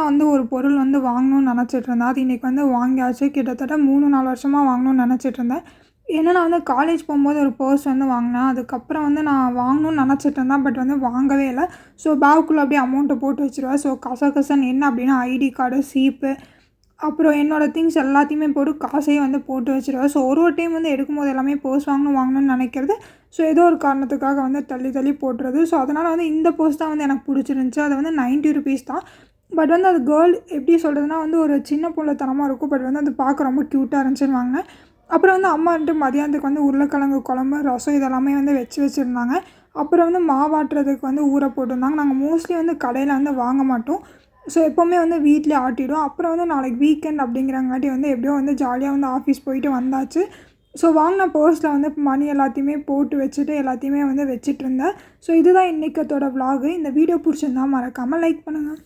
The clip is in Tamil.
நான் வந்து ஒரு பொருள் வந்து வாங்கணும்னு நினச்சிட்ருந்தேன். அது இன்றைக்கி வந்து வாங்கியாச்சு. கிட்டத்தட்ட 3-4 வருஷமாக வாங்கணும்னு நினச்சிட்ருந்தேன். ஏன்னா நான் வந்து காலேஜ் போகும்போது ஒரு பர்ஸ் வந்து வாங்கினேன். அதுக்கப்புறம் வந்து நான் வாங்கணும்னு நினச்சிட்ருந்தேன். பட் வந்து வாங்கவே இல்லை. ஸோ பேக்குள்ளே அப்படியே அமௌண்ட்டை போட்டு வச்சுருவேன். ஸோ கசகசன்னு என்ன அப்படின்னா ஐடி கார்டு, சீப்பு, அப்புறம் என்னோடய திங்ஸ் எல்லாத்தையுமே போட்டு காசையும் வந்து போட்டு வச்சுருவேன். ஸோ ஒரு டைம் வந்து எடுக்கும்போது எல்லாமே பர்ஸ் வாங்கணும்னு நினைக்கிறது. ஸோ ஏதோ ஒரு காரணத்துக்காக வந்து தள்ளி தள்ளி போட்டுறது. ஸோ அதனால் வந்து இந்த பர்ஸ் தான் வந்து எனக்கு பிடிச்சிருந்துச்சி. அது வந்து ₹90 தான். பட் வந்து அது கேர்ள் எப்படி சொல்கிறதுனா வந்து ஒரு சின்ன பிள்ளைத்தனமாக இருக்கும். பட் வந்து அது பார்க்க ரொம்ப க்யூட்டாக இருந்துச்சுன்னு வாங்கினேன். அப்புறம் வந்து அம்மா வந்துட்டு மதியானத்துக்கு வந்து உருளைக்கிழங்கு குழம்பு, ரசம் இதெல்லாமே வந்து வச்சுருந்தாங்க. அப்புறம் வந்து மாவாட்டுறதுக்கு வந்து ஊற போட்டிருந்தாங்க. நாங்கள் மோஸ்ட்லி வந்து கடையில் வந்து வாங்க மாட்டோம். ஸோ எப்போவுமே வந்து வீட்டிலே ஆட்டிவிடுவோம். அப்புறம் வந்து நாளைக்கு வீக்கெண்ட் அப்படிங்கிறங்காட்டி வந்து எப்படியோ வந்து ஜாலியாக வந்து ஆஃபீஸ் போயிட்டு வந்தாச்சு. ஸோ வாங்கின பர்ஸில் வந்து மணி எல்லாத்தையுமே போட்டு வச்சுட்டு எல்லாத்தையுமே வந்து வச்சுட்ருந்தேன். ஸோ இதுதான் இன்றைக்கத்தோட விலாகு. இந்த வீடியோ பிடிச்சிருந்தா மறக்காமல் லைக் பண்ணுங்கள்.